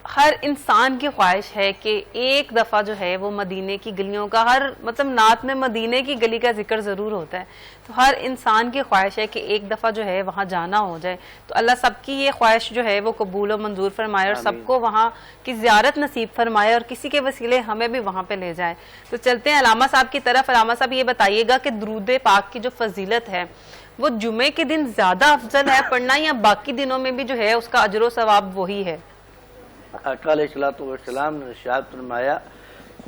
ہر انسان کی خواہش ہے کہ ایک دفعہ جو ہے وہ مدینے کی گلیوں کا مطلب نعت میں مدینے کی گلی کا ذکر ضرور ہوتا ہے، تو ہر انسان کی خواہش ہے کہ ایک دفعہ جو ہے وہاں جانا ہو جائے. تو اللہ سب کی یہ خواہش جو ہے وہ قبول و منظور فرمائے اور سب کو وہاں کی زیارت نصیب فرمائے اور کسی کے وسیلے ہمیں بھی وہاں پہ لے جائے. تو چلتے ہیں علامہ صاحب کی طرف. علامہ صاحب یہ بتائیے گا کہ درود پاک کی جو فضیلت ہے وہ جمعے کے دن زیادہ افضل ہے پڑھنا یا باقی دنوں میں بھی جو ہے اس کا اجر و ثواب وہی ہے؟ آقا علیہ الصلوۃ والسلام نے ارشاد فرمایا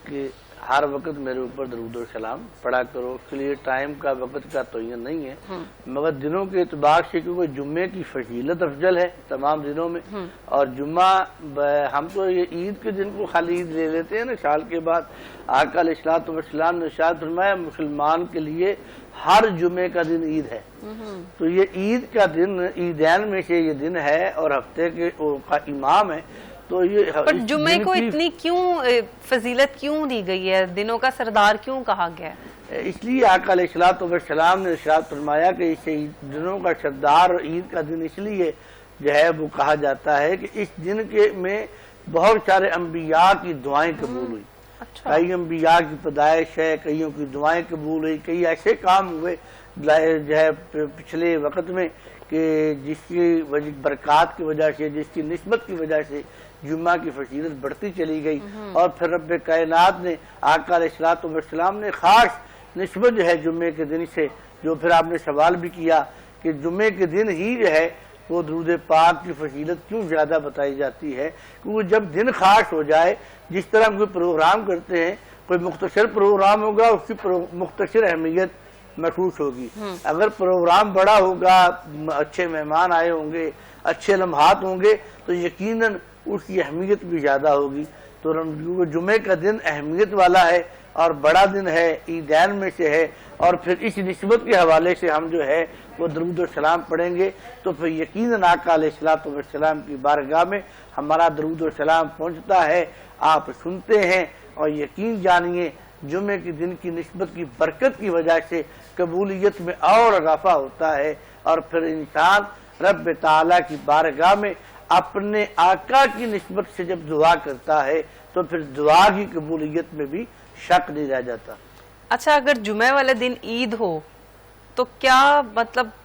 کہ ہر وقت میرے اوپر درود و سلام پڑھا کرو. اس کے لیے ٹائم کا وقت کا تعین نہیں ہے، مگر دنوں کے اعتبار سے کیونکہ جمعے کی فضیلت افضل ہے تمام دنوں میں. اور جمعہ ہم تو یہ عید کے دن کو خالی عید لے لیتے ہیں نا سال کے بعد. آقا علیہ الصلوۃ والسلام نے ارشاد فرمایا مسلمان کے لیے ہر جمعے کا دن عید ہے. تو یہ عید کا دن عیدین میں سے یہ دن ہے اور ہفتے کے کا امام ہے. تو یہ پر جمعے کو اتنی کیوں فضیلت کیوں دی گئی ہے، دنوں کا سردار کیوں کہا گیا ہے؟ اس لیے آقا علیہ الصلوۃ والسلام نے ارشاد فرمایا کہ اسے دنوں کا سردار اور عید کا دن اس لیے جو ہے وہ کہا جاتا ہے کہ اس دن کے میں بہت سارے انبیاء کی دعائیں قبول ہوئی. کئی انبیاء کی پیدائش ہے، کئیوں کی دعائیں قبول ہوئی. کئی ایسے کام ہوئے جو ہے پچھلے وقت میں کہ جس کی برکات کی وجہ سے، جس کی نسبت کی وجہ سے جمعہ کی فضیلت بڑھتی چلی گئی. اور پھر رب کائنات نے آقا علیہ الصلوۃ والسلام نے خاص نسبت جو ہے جمعے کے دن سے، جو پھر آپ نے سوال بھی کیا کہ جمعے کے دن ہی جو ہے وہ درود پاک کی فضیلت کیوں زیادہ بتائی جاتی ہے. کیونکہ جب دن خاص ہو جائے، جس طرح ہم کوئی پروگرام کرتے ہیں، کوئی مختصر پروگرام ہوگا اس کی مختصر اہمیت محسوس ہوگی. اگر پروگرام بڑا ہوگا، اچھے مہمان آئے ہوں گے، اچھے لمحات ہوں گے، تو یقیناً اس کی اہمیت بھی زیادہ ہوگی. تو جمعے کا دن اہمیت والا ہے اور بڑا دن ہے، عیدین میں سے ہے. اور پھر اس نسبت کے حوالے سے ہم جو ہے وہ درود و سلام پڑھیں گے تو پھر یقیناً آقا علیہ الصلوۃ والسلام کی بارگاہ میں ہمارا درود و سلام پہنچتا ہے، آپ سنتے ہیں. اور یقین جانیے جمعے کے دن کی نسبت کی برکت کی وجہ سے قبولیت میں اور اضافہ ہوتا ہے. اور پھر انسان رب تعالیٰ کی بارگاہ میں اپنے آقا کی نسبت سے جب دعا کرتا ہے تو پھر دعا کی قبولیت میں بھی شک نہیں رہ جاتا. اچھا، اگر جمعے والے دن عید ہو تو کیا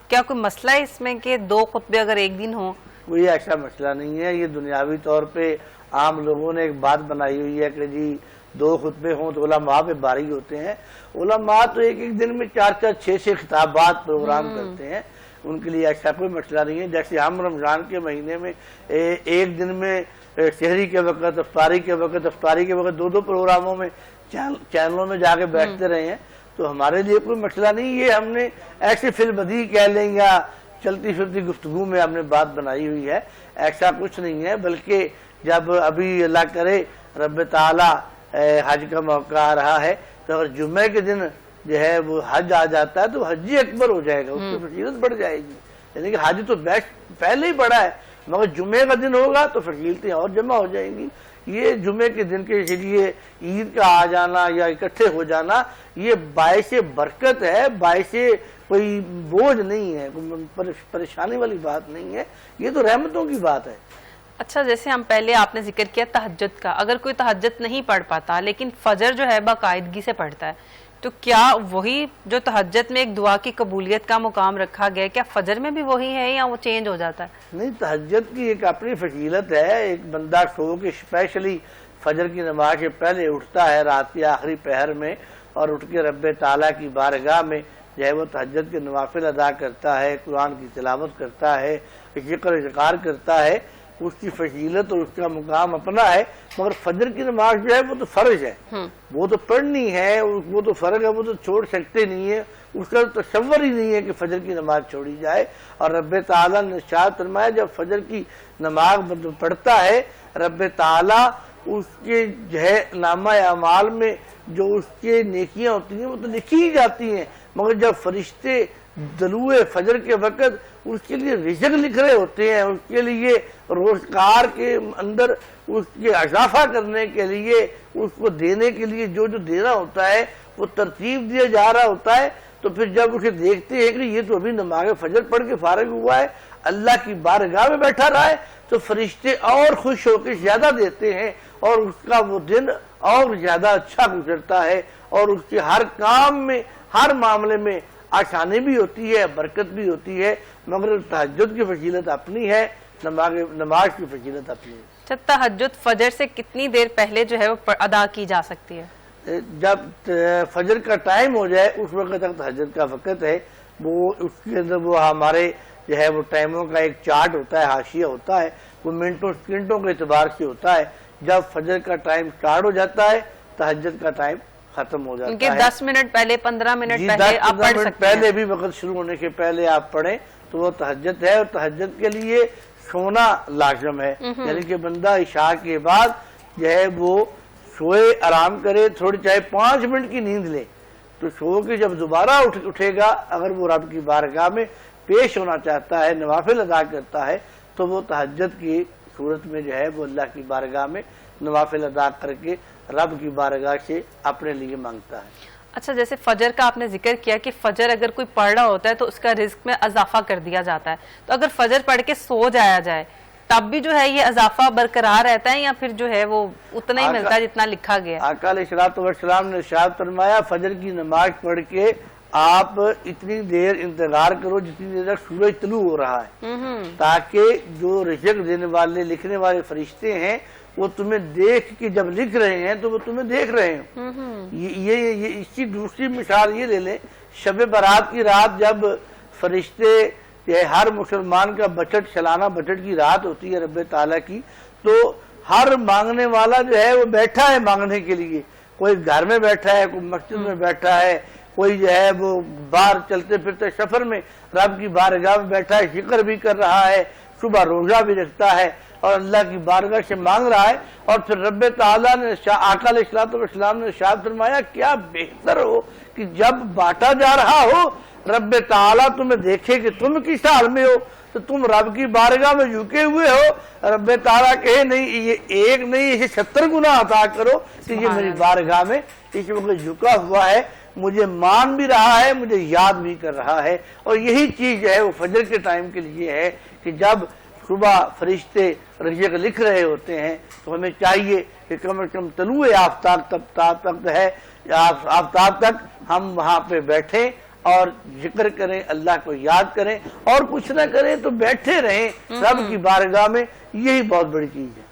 کوئی مسئلہ ہے اس میں کہ 2 خطبے اگر ایک دن ہوں؟ کوئی ایسا مسئلہ نہیں ہے. یہ دنیاوی طور پہ عام لوگوں نے ایک بات بنائی ہوئی ہے کہ جی 2 خطبے ہوں تو علماء پہ باری ہوتے ہیں. علماء تو ایک دن میں 4 6 خطابات پروگرام کرتے ہیں، ان کے لیے ایسا کوئی مسئلہ نہیں ہے. جیسے ہم رمضان کے مہینے میں ایک دن میں شہری کے وقت، افطاری کے وقت 2 پروگراموں میں چینلوں میں جا کے بیٹھتے رہے ہیں، تو ہمارے لیے کوئی مسئلہ نہیں. یہ ہم نے ایسے فی البدیہہ کہہ لیں یا چلتی پھرتی گفتگو میں ہم نے بات بنائی ہوئی ہے، ایسا کچھ نہیں ہے. بلکہ جب ابھی اللہ کرے رب تعالیٰ حج کا موقع آ رہا ہے تو اگر جمعے کے دن جو ہے وہ حج آ جاتا ہے تو حج اکبر ہو جائے گا، اس کی فضیلت بڑھ جائے گی. یعنی کہ حج تو پہلے ہی بڑا ہے، مگر جمعے کا دن ہوگا تو فضیلتیں اور جمع ہو جائیں گی. یہ جمعے کے دن کے لیے عید کا آ جانا یا اکٹھے ہو جانا یہ باعث برکت ہے، باعث کوئی بوجھ نہیں ہے، پریشانی والی بات نہیں ہے. یہ تو رحمتوں کی بات ہے. اچھا، جیسے ہم پہلے آپ نے ذکر کیا تہجد کا، اگر کوئی تہجد نہیں پڑھ پاتا لیکن فجر جو ہے باقاعدگی سے پڑھتا ہے، تو کیا وہی جو تہجد میں ایک دعا کی قبولیت کا مقام رکھا گیا، کیا فجر میں بھی وہی ہے یا وہ چینج ہو جاتا ہے؟ نہیں، تہجد کی ایک اپنی فضیلت ہے. ایک بندہ سو کے اسپیشلی فجر کی نماز سے پہلے اٹھتا ہے رات کے آخری پہر میں اور اٹھ کے رب تعالیٰ کی بارگاہ میں جو ہے وہ تہجد کے نوافل ادا کرتا ہے، قرآن کی تلاوت کرتا ہے، ذکر و اذکار کرتا ہے. اس کی فضیلت اور اس کا مقام اپنا ہے. مگر فجر کی نماز جو ہے وہ تو فرض ہے، وہ تو پڑھنی ہے، وہ تو فرض ہے، وہ تو چھوڑ سکتے نہیں ہے. اس کا تصور ہی نہیں ہے کہ فجر کی نماز چھوڑی جائے. اور رب تعالیٰ نے ارشاد فرمایا جب فجر کی نماز پڑھتا ہے رب تعالیٰ اس کے جو ہے نامہ اعمال میں جو اس کے نیکیاں ہوتی ہیں وہ تو لکھی ہی جاتی ہیں. مگر جب فرشتے طلوع فجر کے وقت اس کے لیے رزق لکھ رہے ہوتے ہیں، اس کے لیے روزگار کے اندر اس کے اضافہ کرنے کے لیے، اس کو دینے کے لیے جو دینا ہوتا ہے وہ ترتیب دیا جا رہا ہوتا ہے، تو پھر جب اسے دیکھتے ہیں کہ یہ تو ابھی نماز فجر پڑھ کے فارغ ہوا ہے، اللہ کی بارگاہ میں بیٹھا رہا ہے تو فرشتے اور خوش ہو کے زیادہ دیتے ہیں اور اس کا وہ دن اور زیادہ اچھا گزرتا ہے اور اس کے ہر کام میں ہر معاملے میں آسانی بھی ہوتی ہے، برکت بھی ہوتی ہے، مگر تہجد کی فضیلت اپنی ہے، نماز کی فضیلت اپنی ہے۔ اچھا، تہجد فجر سے کتنی دیر پہلے جو ہے وہ ادا کی جا سکتی ہے؟ جب فجر کا ٹائم ہو جائے اس وقت تک تہجد کا وقت ہے، وہ اس کے اندر وہ ہمارے جو ہے وہ ٹائموں کا ایک چارٹ ہوتا ہے، حاشیہ ہوتا ہے، وہ منٹوں سیکنڈوں کے اعتبار سے ہوتا ہے۔ جب فجر کا ٹائم سٹارٹ ہو جاتا ہے تہجد کا ٹائم ختم ہو جاتا ہے۔ ان کے 10 منٹ پہلے 15 منٹ جی، پہلے آپ پڑھ 10 منٹ سکتے ہیں۔ پہلے بھی وقت شروع ہونے کے پہلے آپ پڑھیں تو وہ تہجد ہے، اور تہجد کے لیے سونا لازم ہے، یعنی کہ بندہ عشاء کے بعد جو ہے وہ سوئے، آرام کرے، تھوڑی چاہے 5 منٹ کی نیند لے تو سو کے جب دوبارہ اٹھے گا، اگر وہ رب کی بارگاہ میں پیش ہونا چاہتا ہے، نوافل ادا کرتا ہے تو وہ تہجد کی صورت میں جو ہے وہ اللہ کی بارگاہ میں نوافل ادا کر کے رب کی بارگاہ سے اپنے لیے مانگتا ہے۔ اچھا، جیسے فجر کا آپ نے ذکر کیا کہ فجر اگر کوئی پڑھ رہا ہوتا ہے تو اس کا رزق میں اضافہ کر دیا جاتا ہے، تو اگر فجر پڑھ کے سو جایا جائے تب بھی جو ہے یہ اضافہ برقرار رہتا ہے یا پھر جو ہے وہ اتنا ہی ملتا ہے جتنا لکھا گیا ہے؟ آقا علیہ الصلوۃ والسلام نے ارشاد فرمایا فجر کی نماز پڑھ کے آپ اتنی دیر انتظار کرو جتنی دیر تک سورج طلوع ہو رہا ہے، تاکہ جو رزق دینے والے لکھنے والے فرشتے ہیں وہ تمہیں دیکھ کے جب لکھ رہے ہیں تو وہ تمہیں دیکھ رہے ہیں۔ یہ اس کی دوسری مثال یہ لے لیں، شب برات کی رات جب فرشتے ہر مسلمان کا بجٹ، سالانہ بجٹ کی رات ہوتی ہے رب تعالیٰ کی، تو ہر مانگنے والا جو ہے وہ بیٹھا ہے مانگنے کے لیے، کوئی گھر میں بیٹھا ہے، کوئی مسجد میں بیٹھا ہے، کوئی جو ہے وہ باہر چلتے پھرتے سفر میں رب کی بارگاہ میں بیٹھا ہے، ذکر بھی کر رہا ہے، صبح روزہ بھی رکھتا ہے اور اللہ کی بارگاہ سے مانگ رہا ہے، اور پھر رب تعالیٰ نے آقا علیہ الصلوۃ والسلام نے ارشاد فرمایا کیا بہتر ہو کہ جب بانٹا جا رہا ہو رب تعالیٰ تمہیں دیکھے کہ تم کس حال میں ہو، تو تم رب کی بارگاہ میں جھکے ہوئے ہو، رب تعالیٰ کہے نہیں یہ ایک نہیں اسے 70 گنا عطا کرو کہ یہ میری بارگاہ میں اس وقت جھکا ہوا ہے، مجھے مان بھی رہا ہے، مجھے یاد بھی کر رہا ہے۔ اور یہی چیز جو ہے وہ فجر کے ٹائم کے لیے ہے کہ جب صبح فرشتے رزق لکھ رہے ہوتے ہیں تو ہمیں چاہیے کہ کم از کم طلوع آفتاب تک ہم وہاں پہ بیٹھیں اور ذکر کریں، اللہ کو یاد کریں، اور کچھ نہ کریں تو بیٹھے رہیں رب کی بارگاہ میں، یہی بہت بڑی چیز ہے۔